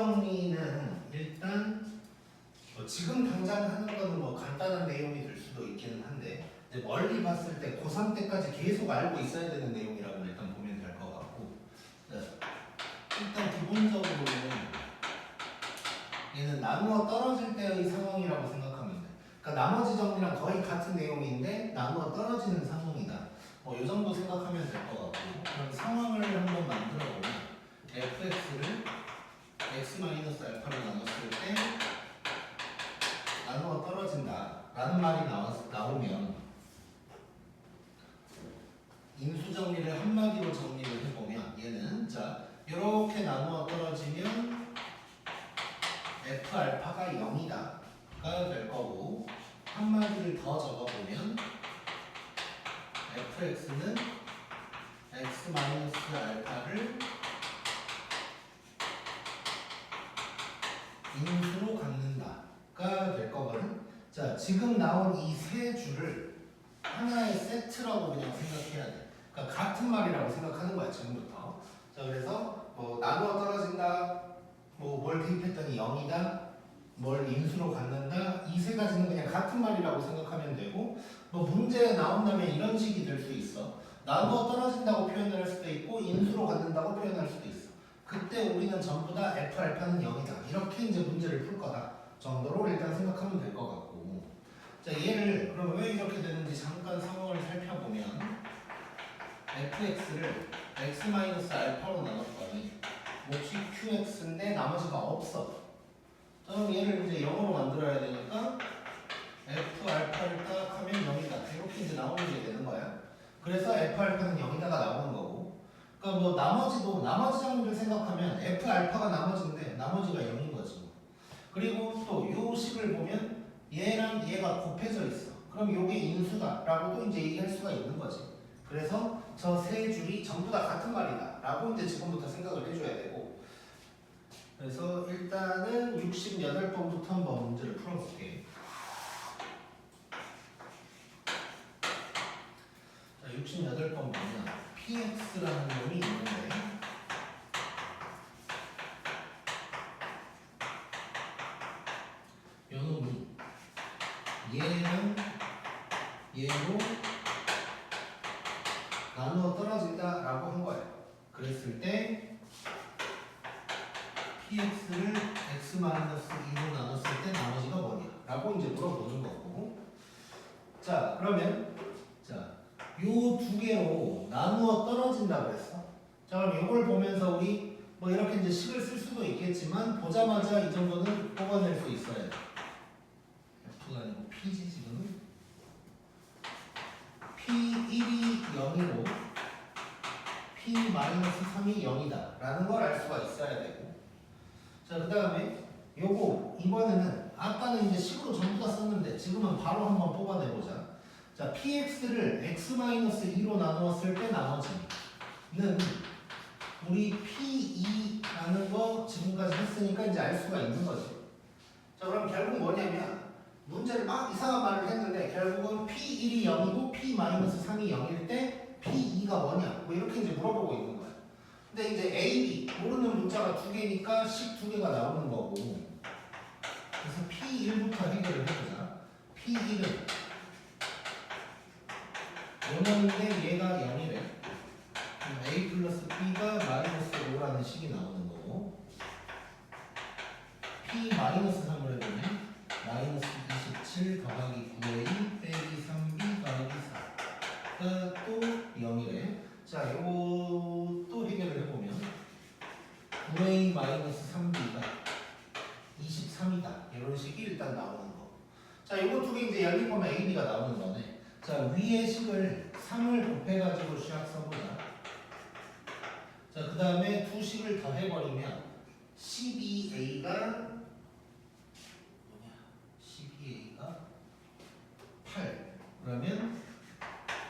인수정리는 일단 지금 당장 하는 거는 뭐 간단한 내용이 될 수도 있기는 한데 이제 멀리 봤을 때 고3 때까지 계속 알고 있어야 되는 내용이라고 일단 보면 될 것 같고, 일단 기본적으로는 얘는 나누어 떨어질 때의 상황이라고 생각하면 돼. 그러니까 나머지 정리랑 거의 같은 내용인데 나누어 떨어지는 상황이다. 뭐 이 정도 생각하면 될 것 같고, 그럼 상황을 한번 만들어 보면 fx를 x-알파로 나눴을 때 나누어 떨어진다 라는 말이 나오면 인수 정리를 한마디로 정리를 해보면 얘는 자 이렇게 나누어 떨어지면 f 알파가 0이다가 될 거고, 한마디를 더 적어보면 fx는 x-알파를 인수로 갖는다가 될 거거든. 자, 지금 나온 이 세 줄을 하나의 세트라고 그냥 생각해야 돼. 그러니까 같은 말이라고 생각하는 거야 지금부터. 자, 그래서 뭐 나누어 떨어진다, 뭐 뭘 대입했더니 0이다, 뭘 인수로 갖는다, 이 세 가지는 그냥 같은 말이라고 생각하면 되고, 뭐 문제에 나온다면 이런 식이 될 수 있어. 나누어 떨어진다고 표현을 할 수도 있고 인수로 갖는다고 표현할 수도 있어. 그때 우리는 전부 다 f 알파는 0이다 이렇게 이제 문제를 풀 거다 정도로 일단 생각하면 될 것 같고, 자 얘를 그럼 왜 이렇게 되는지 잠깐 상황을 살펴보면 fx를 x-알파로 나눴더니 몫이 qx인데 나머지가 없어. 그럼 얘를 이제 0으로 만들어야 되니까 f 알파를 딱 하면 0이다 이렇게 이제 나오는 게 되는 거야. 그래서 f 알파는 0이다가 나오는 거고, 그러니까 뭐 나머지 정리를 생각하면 f 알파가 나머지인데 나머지가 0인 거지. 그리고 또 요 식을 보면 얘랑 얘가 곱해져 있어. 그럼 요게 인수다라고도 이제 얘기할 수가 있는 거지. 그래서 저 세 줄이 전부 다 같은 말이다라고 이제 지금부터 생각을 해줘야 되고, 그래서 일단은 68번부터 한번 문제를 풀어볼게. 자, 68번 보면 px라는 놈이 있는데 요 놈이 얘랑 얘로 나누어 떨어진다라고 한 거예요. 그랬을 때 px를 x-2로 나눴을 때 나머지가 뭐냐 라고 이제 물어보는 거고, 자 그러면 자 요 두 개로 나누어 떨어진다 그랬어. 자 그럼 이걸 보면서 우리 뭐 이렇게 이제 식을 쓸 수도 있겠지만 보자마자 이 정도는 뽑아낼 수 있어야 돼. F가 아니고 P지 지금은. P1이 0이고 P-3이 0이다 라는 걸 알 수가 있어야 되고, 자 그 다음에 요거 이번에는 아까는 이제 식으로 전부 다 썼는데 지금은 바로 한번 뽑아내보자. 자 px를 x-2로 나누었을 때 나머지는 우리 p2라는 거 지금까지 했으니까 이제 알 수가 있는 거지. 자 그럼 결국 뭐냐면 문제를 막 이상한 말을 했는데 결국은 p1이 0이고 p-3이 0일 때 p2가 뭐냐 뭐 이렇게 이제 물어보고 있는 거야. 근데 이제 A, B 모르는 문자가 두 개니까 식 두 개가 나오는 거고, 그래서 P1부터 해결을 해보자. P1은 5년인데 얘가 0이래. A 플러스 B가 마이너스 5라는 식이 나오는 거고, P 마이너스 3을 해보면 마이너스 27 더하기 9A 빼기 3B 더하기 4가 또 0이래. 자 요거 또 해결을 해보면 9A 마이너스 3B가 23이다 이런 식이 일단 나오는 거. 자 요거 두 개 이제 연립하면 A, B가 나오는 거네. 자 위의 식을 3을 곱해가지고 시작 써보자. 자 그 다음에 두 식을 더해버리면 12A가 뭐냐 12A가 8 그러면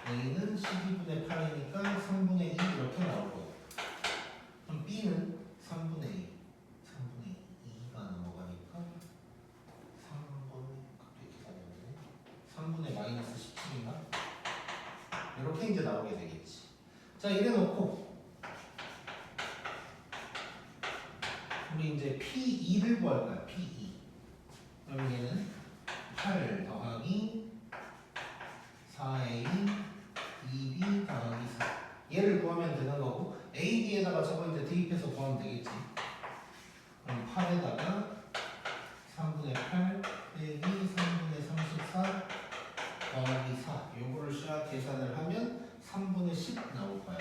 A는 12분의 8이니까 3분의 2 이렇게 나올 거고, 그럼 B는 3분의 2가 넘어가니까 3분의 마이너스 17인가? 이렇게 이제 나오게 되겠지. 자 이래 놓고 우리 이제 P2를 구할 거야. P2. 그럼 얘는 8 더하기 4A 2B 더하기 4. 얘를 구하면 되는 거고 A, B에다가 저거 이제 대입해서 구하면 되겠지. 그럼 8에다가 3분의 8 빼기 3분의 34 더하기 4. 요거를 쫙 계산을 하면 3분의 10 나올 거야.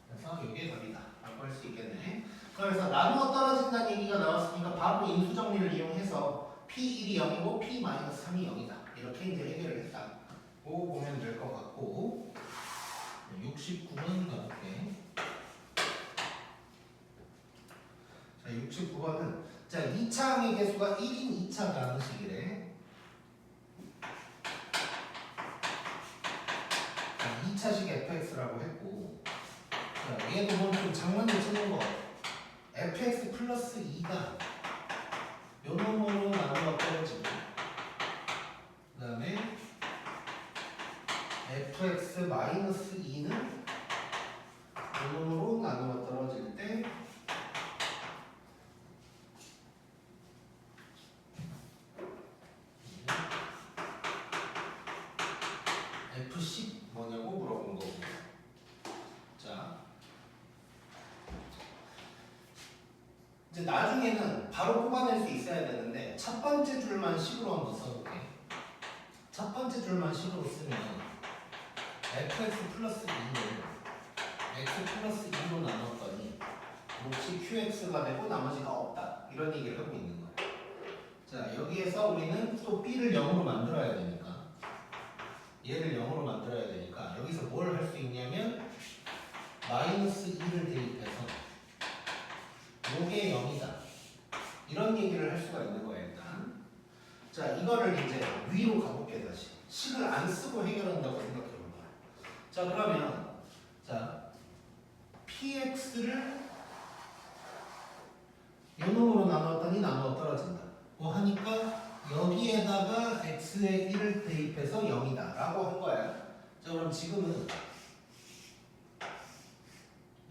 그래서 이게 답이다. 라고 할 수 있겠네. 그래서 나누어 떨어진다는 얘기가 나왔으니까 바로 인수 정리를 이용해서 P1이 0이고 P-3이 0이다. 이렇게 이제 해결을 했다. 고 보면 될 것 같고 69번 가볼게. 자, 69번은 자 2차 항의 개수가 1인 2차 가능식이래. 자, 2차식 fx라고 했고 자, 얘도 뭐 좀 장난을 치는 거 fx 플러스 2가 요 놈으로 나누어 떨어지고 그 다음에 fx 마이너스 2는 요 놈으로 나누어 떨어질 때 F10 뭐냐고 물어본 거고. 자, 이제 나중에는 바로 뽑아낼 수 있어야 되는데 첫 번째 줄만 식으로 한번 써볼게. 첫 번째 줄만 식으로 쓰면 fx 플러스 2를 x 플러스 2로 나눴더니 몫이 qx가 되고 나머지가 없다. 이런 얘기를 하고 있는 거야. 자, 여기에서 우리는 또 b를 0으로 만들어야 되니까 얘를 0으로 만들어야 되니까 여기서 뭘 할 수 있냐면 마이너스 2를 대입해서 요게 0이다 이런 얘기를 할 수가 있는 거예요. 일단 자 이거를 이제 위로 가볼게. 다시 식을 안 쓰고 해결한다고 생각해 볼 거야. 자 그러면 자 px를 요 놈으로 나눴더니 나누어 떨어진다 뭐 하니까 여기에다가 x의 1을 대입해서 0이다 라고 한 거야. 자 그럼 지금은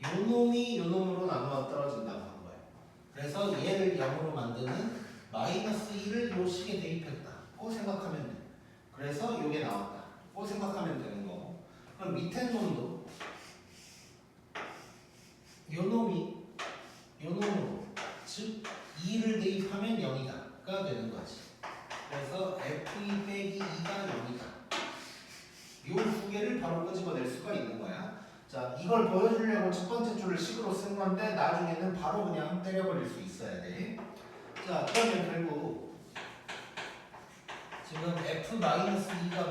요 놈이 요 놈으로 나누어 떨어진다고 한 거야. 그래서 얘를 0으로 만드는 마이너스 1을 요 식에 대입했다 고 생각하면 돼. 그래서 요게 나왔다 고 생각하면 되는 거고 그럼 밑에 놈도 요 놈이 요 놈으로 즉 2를 대입하면 0이다 가 되는 거지. 그래서 f2 빼기 2가 0이다. 요 두 개를 바로 끄집어낼 수가 있는 거야. 자, 이걸 보여주려고 첫 번째 줄을 식으로 쓴 건데 나중에는 바로 그냥 때려버릴 수 있어야 돼. 자, 그러면 결국 지금 f-2가 마이너스 2고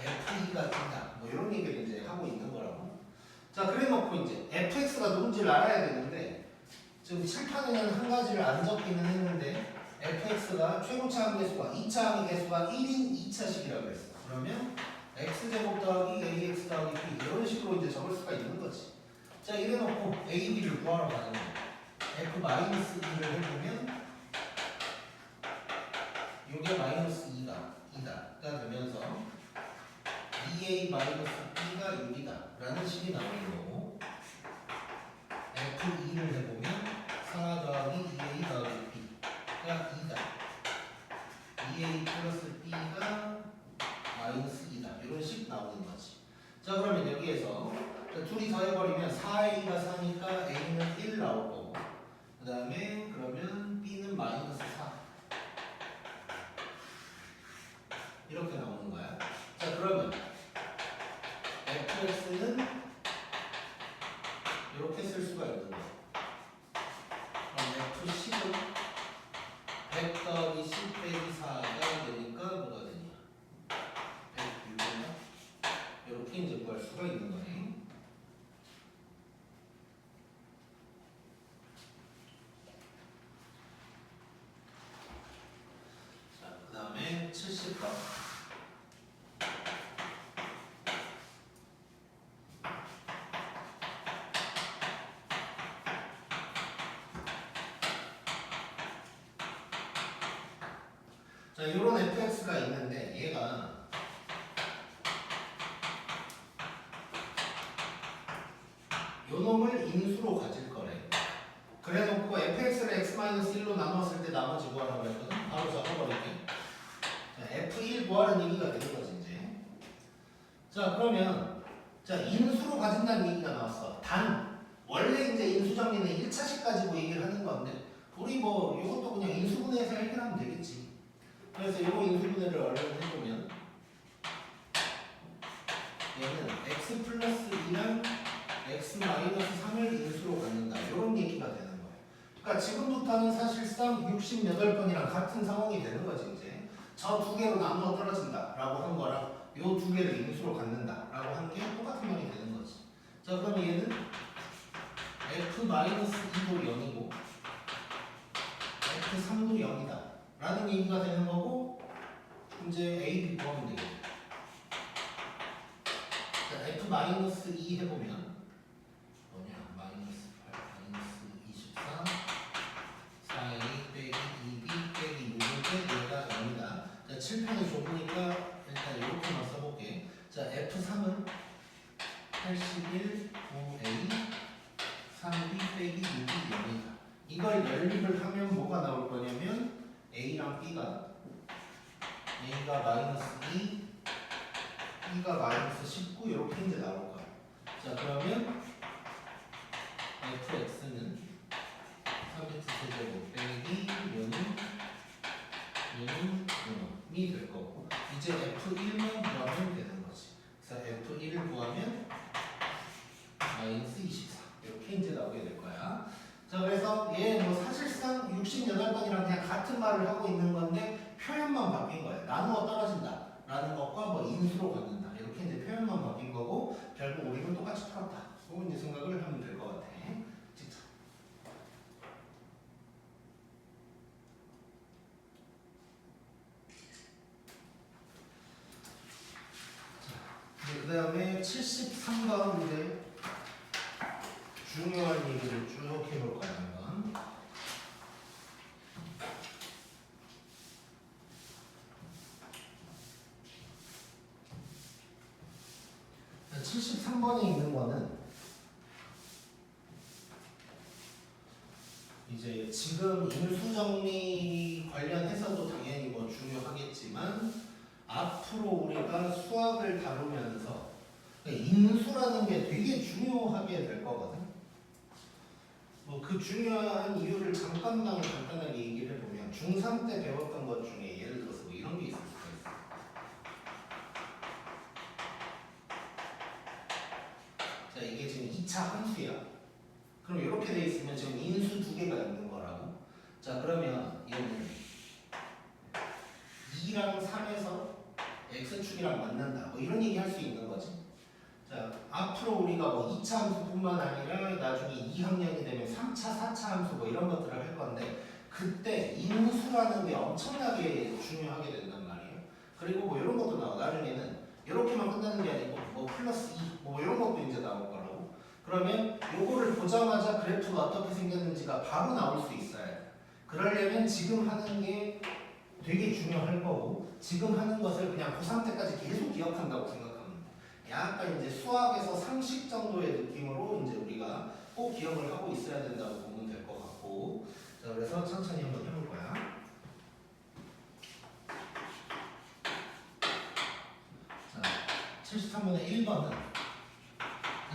f2가 2다. 뭐 이런 얘기를 이제 하고 있는 거라고. 자, 그래 놓고 이제 fx가 누군지를 알아야 되는데 지금 칠판에는 한 가지를 안 적기는 했는데 fx가 최고차 항의 개수가 2차 항의 개수가 1인 2차식이라고 했어. 그러면 x제곱 더하기 ax 더하기 b 이런 식으로 이제 적을 수가 있는 거지. 자 이래 놓고 a, b를 구하러 가는 거야. f 마이너스 2를 해보면 요게 마이너스 2가 되면서 2a 마이너스 b가 6이다 라는 식이 나오는 거고 f2를 해보면 4 더하기 2a 더하기 b가 2다. 2a 플러스 b가 마이너스 2다. 이런 식 나오는 거지. 자 그러면 여기에서 둘이 더해버리면 4a가 4니까 a는 1 나올 거고 그 다음에 그러면 b는 마이너스 4 이렇게 나오는 거야. 자 그러면 fx는 이렇게 쓸 수가 있는 거야. 그럼 f10은 100 더하기 10 빼기 4가 되니까 뭐가 되냐 106인가? 이렇게 이제 구할 수가 있는 거네. 자, 그 다음에 70번. 자, 이런 fx가 있는데 얘가 요 놈을 인수로 가질 거래. 그래놓고 fx를 x-1로 나눴을 때 나머지 구하라고 했거든. 바로 적어버릴게. 자, f1 구하는 얘기가 되는 거지 이제. 자 그러면 자 인수로 가진다는 얘기가 나왔어. 단 원래 이제 인수 정리는 1차식 가지고 얘기를 하는 건데 우리 뭐 이것도 그냥 인수분해해서 해결하면 되겠지. 그래서 이거 인수분해를 얼른 해보면 얘는 x 플러스 2랑 x 마이너스 3을 인수로 갖는다. 이런 얘기가 되는 거예요. 그러니까 지금부터는 사실상 68번이랑 같은 상황이 되는 거지 이제. 저 두 개로 나누어 떨어진다 라고 한 거랑 요 두 개를 인수로 갖는다 라고 한 게 똑같은 말이 되는 거지. 자 그럼 얘는 f 마이너스 2도 0이고 f3도 0이다 라는 얘기가 되는 거고 이제 a, b 구하면 되겠다. 자 f 마이너스 2 해보면 뭐냐 마이너스 8 마이너스 24 4a 빼기 2b 빼기 6을 빼 얘가 0이다. 자 7편이 좁으니까 일단 이렇게만 써볼게. 자 f3은 81 5a 3b 빼기 6이 0이다. 이걸 연립을 하면 뭐가 나올 거냐면 a랑 b가 마이너스 2 b가 마이너스 19 이렇게 이제 나올 거야. 자 그러면 fx는 3x 세제곱 빼기 요놈이 될 거고 이제 f1만 구하면 되는 거지. 그래서 f1을 구하면 마이너스 24 이렇게 이제 나오게 될 거야. 자 그래서 얘 뭐 사실상 68번이랑 그냥 같은 말을 하고 있는 건데 표현만 바뀐 거예요. 나누어 떨어진다 라는 것과 뭐 인수로 갖는다 이렇게 이제 표현만 바뀐 거고 결국 우리는 똑같이 풀었다. 그런 이제 생각을 하면 될 것 같아. 진짜. 그 다음에 73번 이제 중요한 얘기를 쭉 해볼 거야 한번. 자, 73번에 있는 거는 이제 지금 인수정리 관련해서도 당연히 뭐 중요하겠지만 앞으로 우리가 수학을 다루면서 인수라는 게 되게 중요하게 될 거거든. 뭐 그 중요한 이유를 잠깐만 간단하게 얘기를 해보면 중3 때 배웠던 것 중에 예를 들어서 뭐 이런 게 있을 수가 있어. 자 이게 지금 2차 함수야. 그럼 이렇게 돼 있으면 지금 인수 두 개가 있는 거라고. 자 그러면 얘는 2랑 3에서 x축이랑 만난다. 뭐 이런 얘기 할 수 있는 거지. 자, 앞으로 우리가 뭐 2차 함수뿐만 아니라 나중에 2학년이 되면 3차, 4차 함수 뭐 이런 것들을 할 건데 그때 인수라는 게 엄청나게 중요하게 된단 말이에요. 그리고 뭐 이런 것도 나와. 나중에는 이렇게만 끝나는 게 아니고 뭐 플러스 2, 뭐 이런 것도 이제 나올 거라고. 그러면 요거를 보자마자 그래프가 어떻게 생겼는지가 바로 나올 수 있어야 돼. 그러려면 지금 하는 게 되게 중요할 거고 지금 하는 것을 그냥 고3 때까지 계속 기억한다고 생각합니다. 약간 이제 수학에서 상식 정도의 느낌으로 이제 우리가 꼭 기억을 하고 있어야 된다고 보면 될 것 같고. 자 그래서 천천히 한번 해볼 거야. 자 73번의 1번은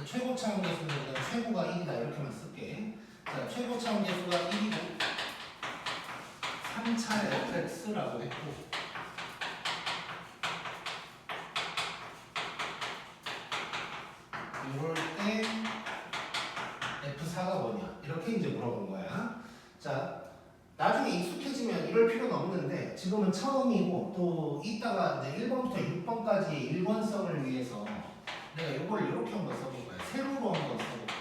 최고차 함계수는 최고가 1이다 이렇게만 쓸게. 자 최고차 함계수가 1이고 3차 fx라고 했고 이럴 때 F4가 뭐냐 이렇게 이제 물어본 거야. 자 나중에 익숙해지면 이럴 필요는 없는데 지금은 처음이고 또 이따가 이제 1번부터 6번까지의 일관성을 위해서 내가 이걸 이렇게 한번 써볼 거야. 세로로 한번 써볼게.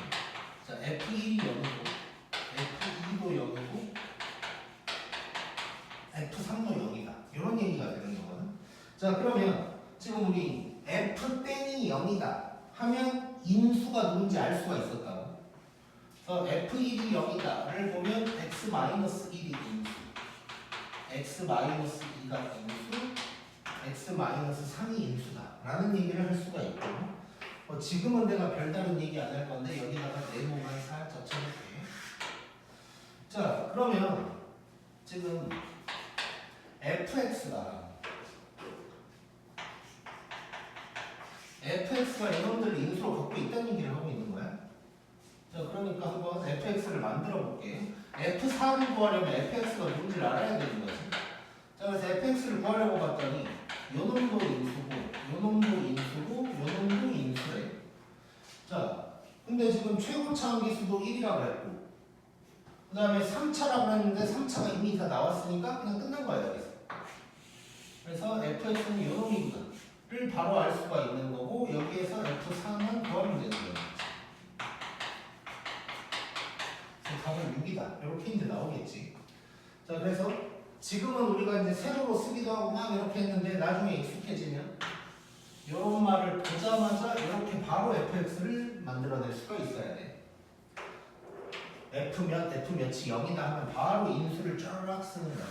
자 F1이 0이고 F2도 0이고 F3도 0이다 이런 얘기가 되는 거거든. 자 그러면 지금 우리 F땡이 0이다 하면 인수가 누군지 알 수가 있었다고. 그래서 F1이 0이다를 보면 X-1이 인수, X-2가 인수, X-3이 인수다 라는 얘기를 할 수가 있고 지금은 내가 별다른 얘기 안 할 건데 여기다가 네모만 살짝 쳐볼게. 자, 그러면 지금 fx가 이놈들을 인수로 갖고 있다는 얘기를 하고 있는 거야. 자, 그러니까 한번 fx를 만들어 볼게. f4를 구하려면 fx가 뭔지를 알아야 되는 거지. 자, 그래서 fx를 구하려고 봤더니 요 놈도 인수고, 요 놈도 인수고, 요 놈도 인수래. 자, 근데 지금 최고차 함계수도 1이라고 했고, 그 다음에 3차라고 했는데 3차가 이미 다 나왔으니까 그냥 끝난 거야, 여기서. 그래서 fx는 요 놈이구나를 바로 알 수가 있는 거고, 여기에서 f4는 구하면 되는 거야. 답은 6이다. 이렇게 이제 나오겠지. 자, 그래서 지금은 우리가 이제 세로로 쓰기도 하고 막 이렇게 했는데 나중에 익숙해지면 이런 말을 보자마자 이렇게 바로 fx를 만들어낼 수가 있어야 돼. f몇, f몇이 0이다 하면 바로 인수를 쫙 쓰는 거야.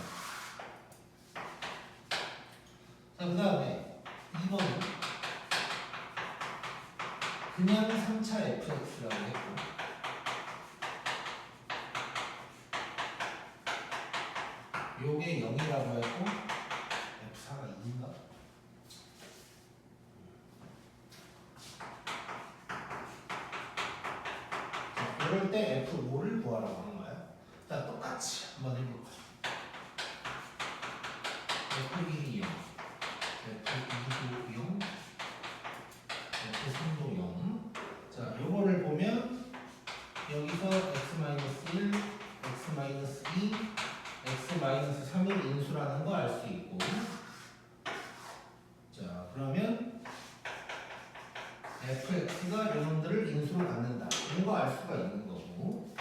자, 그 다음에 2번은 그냥 3차 fx라고 했고, 요게 0이라고 했고, f4가 2인가? 자, 이럴 때 f5를 구하라고 하는 거야. 자, 똑같이 한번 해볼까? f1이 0, f2도 0, f3도 0. 자, 요거를 보면 여기서 x-1, x-2, x-3이 인수라는 거 알 수 있고, 자, 그러면 fx가 이놈들을 인수로 갖는다, 이런 거 알 수가 있는 거고.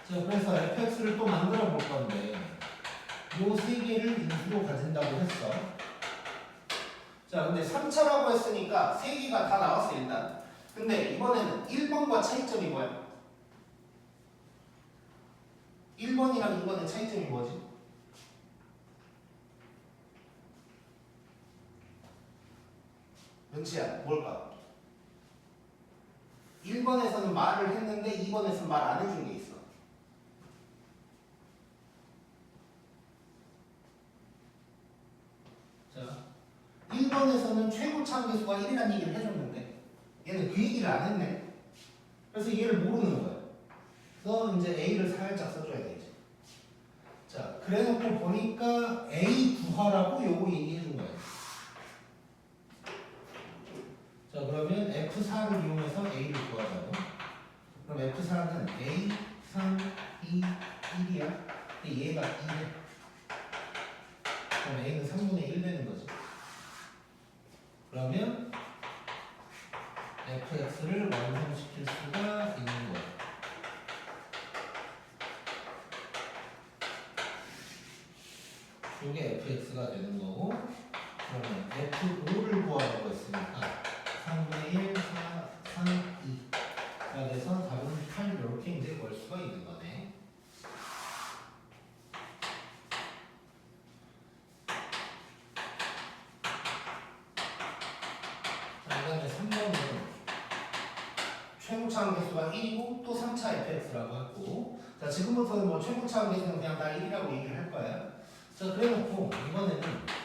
자, 그래서 fx를 또 만들어 볼 건데 요 세 개를 인수로 가진다고 했어. 자, 근데 3차라고 했으니까 세 개가 다 나왔어 일단. 근데 이번에는 1번과 차이점이 뭐야? 1번이랑 2번의 차이점이 뭐지? 명치야, 뭘까? 1번에서는 말을 했는데 2번에서는 말 안 해준 게 있어. 자, 1번에서는 최고차 함계수가 1이라는 얘기를 해줬는데 얘는 그 얘기를 안 했네. 그래서 얘를 모르는 거야. 그래서 이제 A를 살짝 써줘야 되지. 자, 그래놓고 보니까 A 구하라고 요거 얘기해 준 거예요. 자, 그러면 F4를 이용해서 A를 구하자고. 그럼 F4는 A, 3, 2, 1이야. 근데 얘가 2네. 그럼 A는 3분의 1 되는 거지. 그러면 fx를 완성시킬 수가 있는 거예요. 이게 fx가 되는 거고, 그러면 f5를 구하라고 했으니까 3분의 1, 4, 3, 2가 돼서 답은 8 이렇게 이제 볼 수가 있는 거네. 자, 그 다음에 3번은 최고차 함계수가 1이고 또 3차 fx라고 했고, 자, 지금부터는 뭐 최고차 함계수는 그냥 다 1이라고 얘기를 할 거야. 자, 그래놓고 이번에는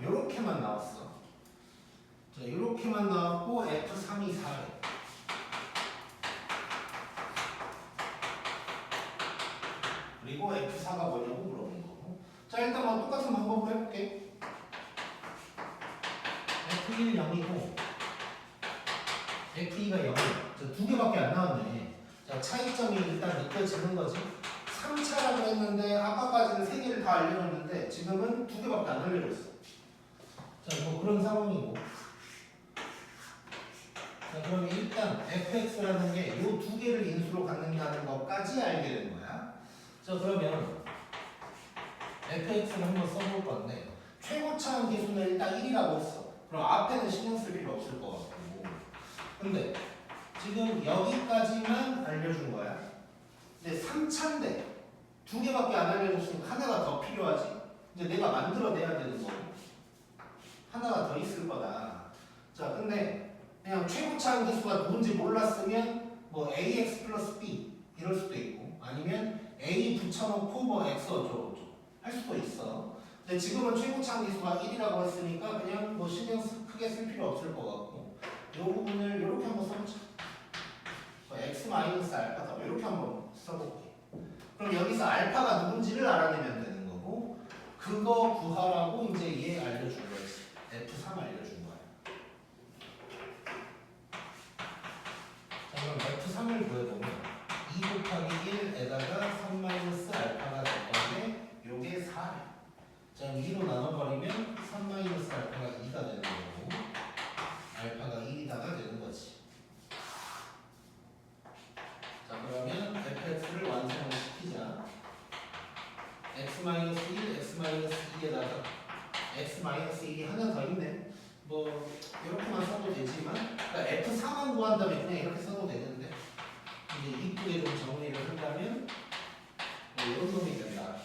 요렇게만 나왔어. 자, 요렇게만 나왔고 F3이 4래. 그리고 F4가 뭐냐고 물어보는 거고. 자, 일단 뭐 똑같은 방법으로 해볼게. F1 0이고 F2가 0이야. 자, 두 개밖에 안 나왔네. 자, 차이점이 일단 느껴지는 거지. 3차라고 했는데 아까까지는 3개를 다 알려줬는데 지금은 2개밖에 안 알려줬어. 자, 뭐 그런 상황이고. 자, 그러면 일단 fx라는 게 이 2개를 인수로 갖는다는 것까지 알게 되는 거야. 자, 그러면 fx를 한번 써볼 건데 최고차 함계수는 일단 1이라고 했어. 그럼 앞에는 신경 쓸 필요 없을 것 같고. 근데 지금 여기까지만 알려준 거야. 근데 3차인데 2개밖에 안 알려줬으니까 하나가 더 필요하지. 이제 내가 만들어내야 되는 거고. 하나가 더 있을 거다. 자, 근데 그냥 최고차 함수가 누군지 몰랐으면 뭐 ax 플러스 b 이럴 수도 있고 아니면 a 붙여놓고 뭐 x 어쩌고 할 수도 있어. 근데 지금은 최고차 함수가 1이라고 했으니까 그냥 뭐 신경 크게 쓸 필요 없을 것 같고 이 부분을 이렇게 한번 써보자. x 마이너스 알파다 이렇게 한번 써볼게. 그럼 여기서 알파가 누군지를 알아내면 되는 거고 그거 구하라고 이제 얘 알려준 거지. F3 알려준 거야. 자, 그럼 F3을 구해보면 2 곱하기 1에다가 3 마이너스 알파가 될 건데 요게 4래. 자, 2로 나눠버리면 3 마이너스 알파가 2가 되는 거고 알파가 1이다가 되는 거지. 자, 그러면 fx를 완성을 시키자. x-1, x-2에다가 x-1이 하나 더 있네. 뭐 이렇게만 써도 되지만 그러니까 f4만 구한다면 그냥 이렇게 써도 되는데 이제 이쁘게 좀 정리를 한다면 뭐 이런 놈이 된다.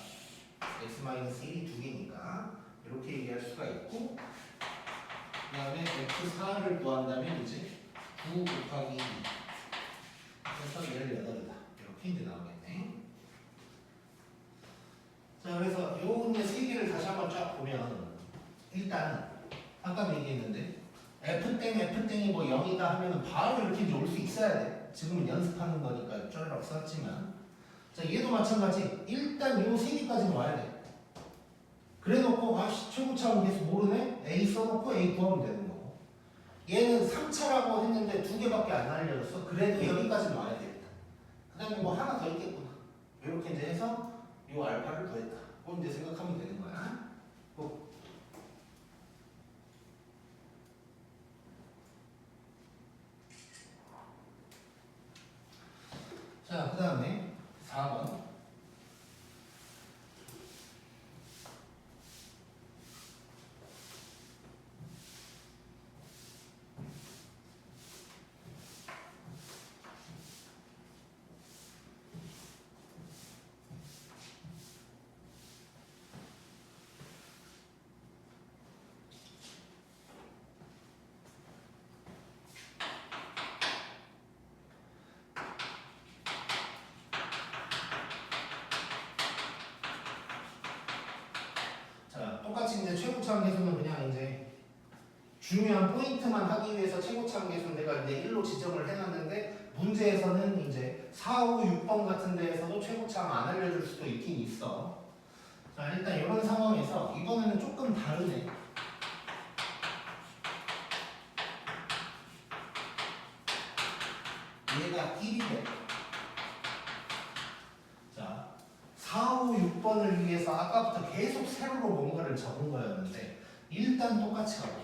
x-1이 두 개니까 이렇게 얘기할 수가 있고 그 다음에 f4를 구한다면 이제 9 곱하기 2 그래서 18이다. 이렇게 이제 나오겠네. 자, 그래서 요 이제 세 개를 다시 한번 쫙 보면 일단 아까 얘기했는데 F땡이 뭐 0이다 하면은 바로 이렇게 이제 올 수 있어야 돼. 지금은 연습하는 거니까 쫄락 썼지만 자, 얘도 마찬가지. 일단 요 세 개까지는 와야 돼. 그래 놓고 최고차원 계속 모르네? A 써놓고 A 구하면 되는 거고 얘는 3차라고 했는데 두 개밖에 안 알려줬어. 그래도 여기까지는 와야 되겠다. 그 다음에 뭐 하나 더 있겠구나. 이렇게 이제 해서 요 알파를 구했다. 그거 이제 생각하면 되는 거야. 자, 그 다음에 4번. 똑같이 이제 최고차원 계수는 그냥 이제 중요한 포인트만 하기 위해서 최고차원 계수는 내가 이제 1로 지정을 해놨는데 문제에서는 이제 4, 5, 6번 같은 데에서도 최고차원 안 알려줄 수도 있긴 있어. 자, 일단 이런 상황에서 이번에는 조금 다르네. 얘가 1이 돼. 자, 4, 5, 6번을 위해서 아까부터 계속 세로로 뭔가를 적은 거였는데 일단 똑같이 가볼게.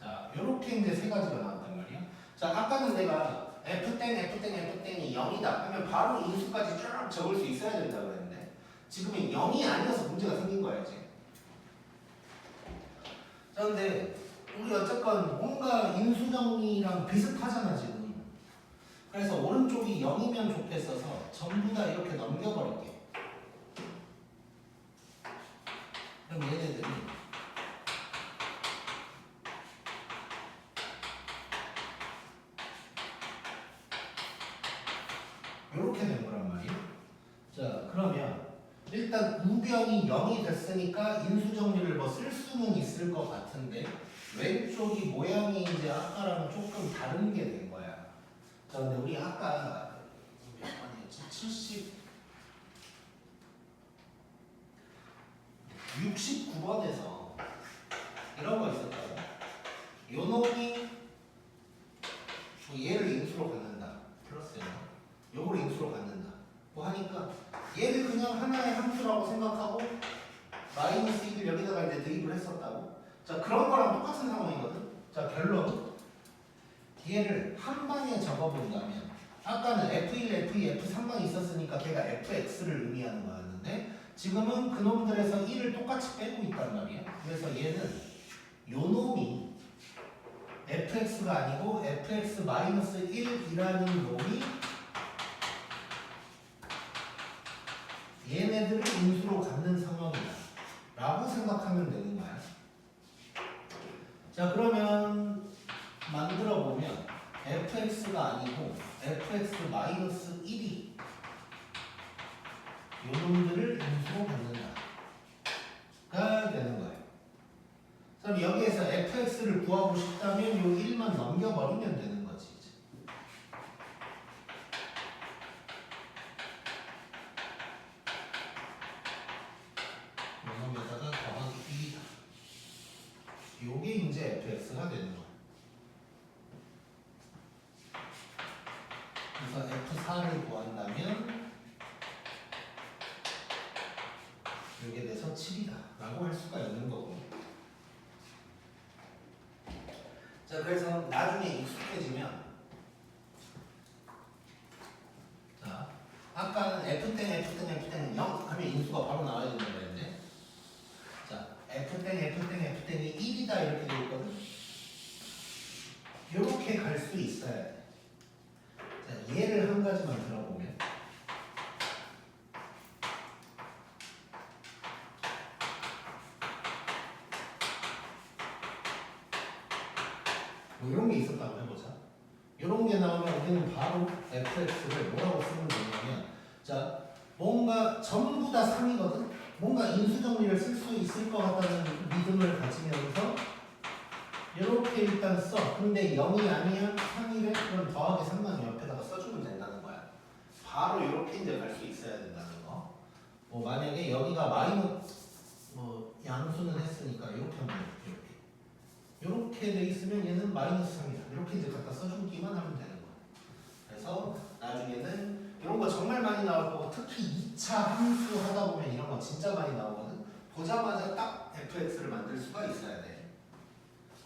자, 요렇게 이제 세 가지가 나왔단 말이야. 자, 아까는 내가 F땡이 0이다 하면 바로 인수까지 쫙 적을 수 있어야 된다고 그랬는데 지금은 0이 아니어서 문제가 생긴 거야 이제. 자, 근데 우리 어쨌건 뭔가 인수정리랑 비슷하잖아 지금. 그래서 오른쪽이 0이면 좋겠어서 전부 다 이렇게 넘겨버릴게. 그럼 얘네들이 이렇게 된 거란 말이야. 자, 그러면 일단 우변이 0이 됐으니까 인수정리를 뭐 쓸 수는 있을 것 같은데 왼쪽이 모양이 이제 아까랑은 조금 다른 게 된 거야. 자, 근데 우리 아까 몇 번이었지? 69번에서 이런 거 있었다고. 요 놈이 얘를 인수로 갖는다. 플러스 요걸 인수로 갖는다. 뭐 하니까 얘를 그냥 하나의 함수라고 생각하고 마이너스 1을 여기다가 이제 대입을 했었다고. 자, 그런 거랑 똑같은 상황이거든. 자, 결론. 얘를 한 방에 적어본다면 아까는 F1, F2, F3만 있었으니까 걔가 FX를 의미하는 거였는데 지금은 그놈들에서 1을 똑같이 빼고 있단 말이야. 그래서 얘는 요 놈이 fx가 아니고 fx-1이라는 놈이 얘네들을 인수로 갖는 상황이다 라고 생각하면 되는 거야. 자, 그러면 만들어 보면 fx가 아니고 fx-1이 요놈들을 인수로 갖는다가 되는 거예요. 그럼 여기에서 fx를 구하고 싶다면 요 1만 넘겨버리면 되는 거지. 이제. 요놈에다가 더하기 2다. 요게 이제 fx가 되는 거야. 그래서 f4를 구한다면 이게 돼서 7이다 라고 할 수가 있는 거고. 자, 그래서 나중에 익숙해지면, 자, 아까는 F'F'F'는 0 하면 인수가 바로 나와야 된다고 했는데, 자, F'F'F'이 1이다 이렇게 돼 있거든. 이렇게 갈 수 있어야 돼. 자, 얘를 한 가지만 들어보면, 뭐 이런 게 있었다고 해보자. 이런 게 나오면 우리는 바로 fx를 뭐라고 쓰면 되냐면, 자, 뭔가 전부 다 3이거든? 뭔가 인수정리를 쓸 수 있을 것 같다는 믿음을 가지면서 이렇게 일단 써. 근데 0이 아니야 3이래? 그럼 더하기 3만 옆에다가 써주면 된다는 거야. 바로 이렇게 이제 갈 수 있어야 된다는 거. 뭐 만약에 여기가 마이너스 뭐 양수는 했으니까 이렇게 하면 이렇게 돼 있으면 얘는 마이너스 3이다. 이렇게 이제 갖다 써주기만 하면 되는 거야. 그래서 나중에는 이런 거 정말 많이 나올 거고, 특히 2차 함수 하다 보면 이런 거 진짜 많이 나오거든. 보자마자 딱 fx를 만들 수가 있어야 돼.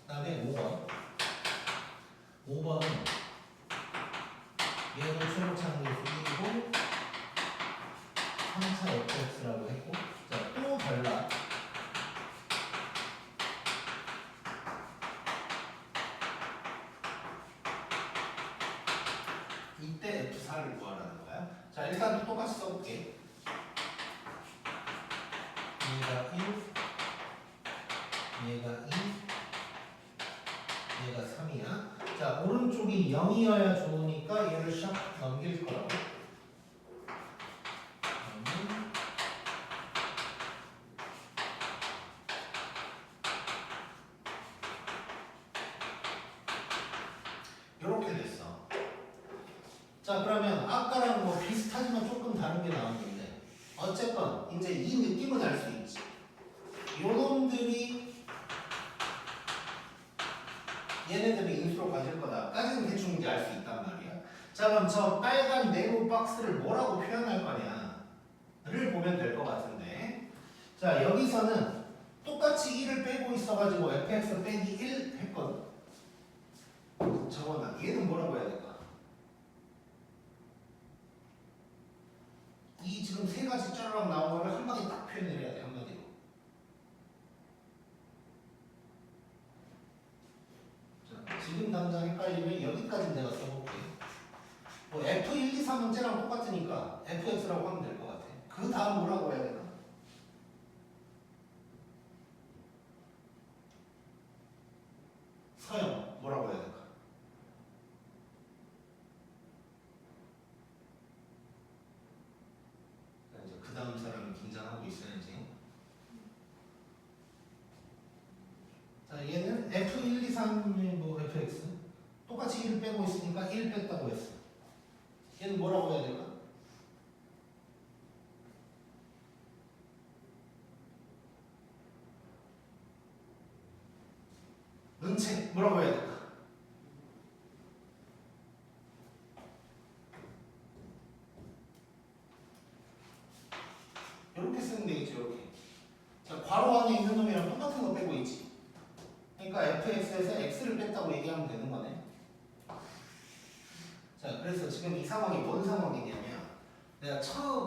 그 다음에 5번. 5번은 얘도 최고차항의 수이고 3차 fx라고 했고, 자, 또 달라. 이때 F4를 구하라는 거야. 자, 일단 똑같이 써볼게. 얘가 1, 얘가 2, 얘가 3이야. 자, 오른쪽이 0이어야 좋으니까 얘를 샥 넘길 거라고. 이렇게 됐어. 자, 그러면 아까랑 뭐 비슷하지만 조금 다른 게 나왔는데, 어쨌건 이제 이 느낌은 알 수 있지. 요놈들이 얘네들이 인수로 가질 거다까지는 대충 이제 알 수 있단 말이야. 자, 그럼 저 빨간 네모 박스를 뭐라고 표현할 거냐를 보면 될 것 같은데, 자, 여기서는 똑같이 1을 빼고 있어가지고 fx 빼기 1 했거든. 잠깐만, 얘는 뭐라고 해야 될까? 이 지금 세 가지 쩌르륵 나온 거를 한 방에 딱 표현을 해야 돼, 한마디로. 자, 지금 당장 헷갈리면 여기까지 내가 써볼게. 뭐 F1, 2, 3은 쟤랑 똑같으니까 fx라고 하면 될 것 같아. 그 다음 뭐라고 해야 되나? 서영, 뭐라고 해야 될까? 이제 그 다음 사람이 긴장하고 있어야지. 자, 얘는 F1, 2, 3의 뭐 fx 똑같이 1을 빼고 있으니까 1 뺐다고 했어. 얘는 뭐라고 해야 될까? 은채, 뭐라고 해야 될까? 이렇게 쓰면 되겠죠, 이렇게. 자, 괄호 안에 있는 놈이랑 똑같은 거 빼고 있지. 그러니까 fx에서 x를 뺐다고 얘기하면 되는 거네. 자, 그래서 지금 이 상황이 뭔 상황이냐면, 내가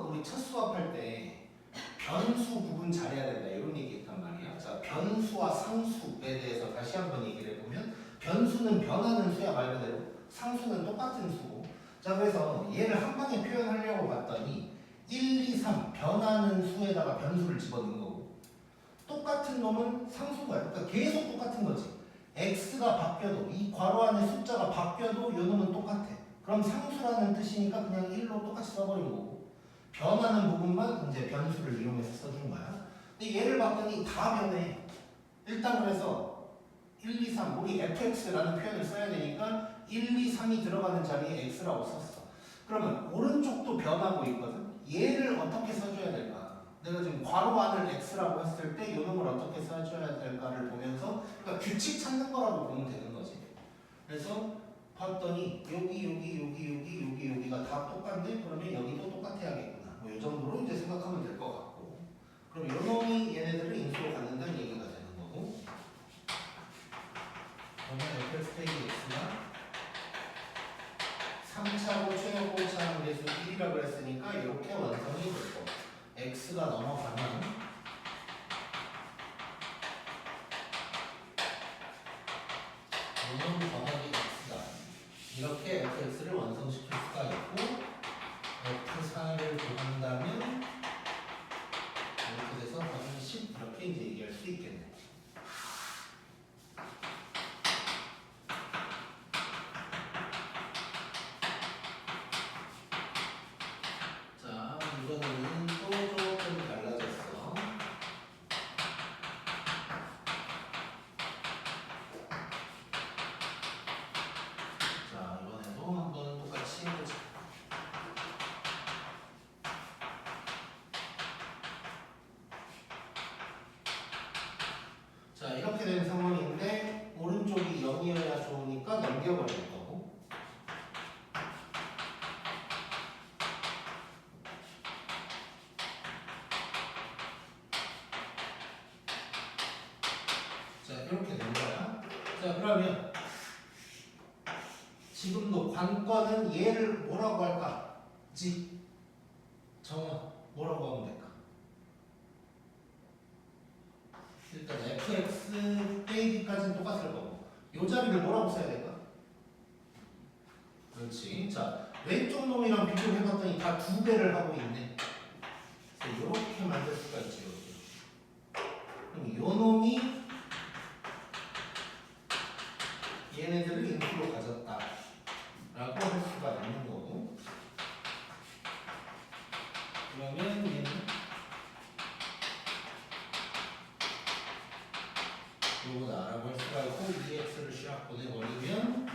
우리 첫 수업할 때 변수 구분 잘해야 된다 이런 얘기했단 말이야. 자, 변수와 상수에 대해서 다시 한번 얘기를 해보면, 변수는 변하는 수야 말 그대로, 상수는 똑같은 수고. 자, 그래서 얘를 한 방에 표현하려고 봤더니 1, 2, 3 변하는 수에다가 변수를 집어넣는 거고 똑같은 놈은 상수가 그러니까 계속 똑같은 거지. x가 바뀌어도 이 괄호 안에 숫자가 바뀌어도 이 놈은 똑같아. 그럼 상수라는 뜻이니까 그냥 1로 똑같이 써버린 거고 변하는 부분만 이제 변수를 이용해서 써준 거야. 근데 얘를 봤더니 다 변해. 일단 그래서 1, 2, 3 우리 fx라는 표현을 써야 되니까 1, 2, 3이 들어가는 자리에 x라고 썼어. 그러면 오른쪽도 변하고 있거든. 얘를 어떻게 써줘야 될까? 내가 지금 괄호 안을 x라고 했을 때 이 놈을 어떻게 써줘야 될까를 보면서 그러니까 규칙 찾는 거라고 보면 되는 거지. 그래서 봤더니 여기가 다 똑같네? 그러면 여기도 똑같아야겠구나. 뭐 이 정도로 이제 생각하면 될 것 같고 그럼 요 놈이 얘네들을 인수로 갖는다는 얘기가 되는 거고 그러면 fx 페이지 x가 3차고 최고 차함계수 1이라고 그랬으니까 이렇게 완성이 될 거. x가 넘어가면 요놈 더하기 x다. 이렇게 fx를 완성시킬 수가 있고 f4를 구한다면 이렇게 돼서 답은 10 이렇게 이제 얘기할 수 있겠네. 자, 이거는 또 조금 달라졌어. 자, 이번에도 한번 똑같이 해보자. 자, 이렇게 된 상황인데 오른쪽이 0이어야 좋으니까 넘겨버릴 거고 자, 이렇게 된 거야. 자, 그러면 지금도 관건은 얘를 뭐라고 할까? 정아, 뭐라고 하면 될까? 일단 fx 빼기까지는 똑같을 거고 이 자리를 뭐라고 써야 될까? 그렇지. 자, 왼쪽 놈이랑 비교해봤더니 다 2배를 하고 있네. 그래서 이렇게 만들 수가 있지. 이렇게. 그럼 이 놈이 얘네들을 인수로 가졌다 라고 할 수가 있는 거고 그러면 얘는 요거다라고 할 수가 있고 2x를 샥 보내버리면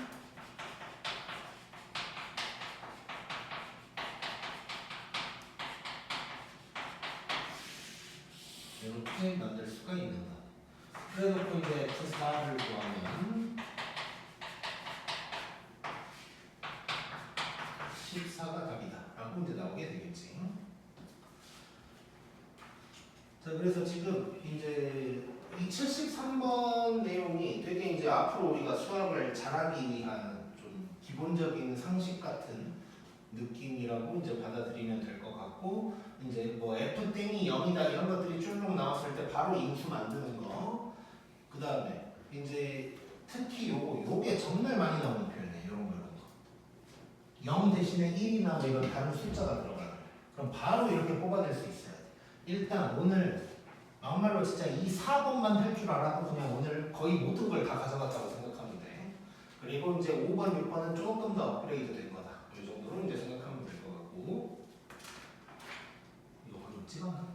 이렇게 만들 수가 있는 거야. 그래놓고 이제 f4를 구하면 14가 답이다 라고 이제 나오게 되겠지. 자, 그래서 지금 이제 이 73번 내용이 되게 이제 앞으로 우리가 수학을 잘하기 위한 좀 기본적인 상식 같은 느낌이라고 이제 받아들이면 될 것 같고 이제 뭐 f 땡이 0이다 이런 것들이 쭉 나왔을 때 바로 인수 만드는 거 그 다음에 이제 특히 요게 정말 많이 나오는 표현이에요. 이런 거 0 대신에 1이나 뭐 이런 다른 숫자가 들어가요. 그럼 바로 이렇게 뽑아낼 수 있어야 돼. 일단 오늘 막말로 진짜 이 4번만 할 줄 알아도 그냥 오늘 거의 모든 걸 다 가져갔다고 생각하면 돼. 그리고 이제 5번, 6번은 조금 더 업그레이드 된 거다. 이 정도로 이제 생각하면 될 것 같고 이거 좀 찍었나?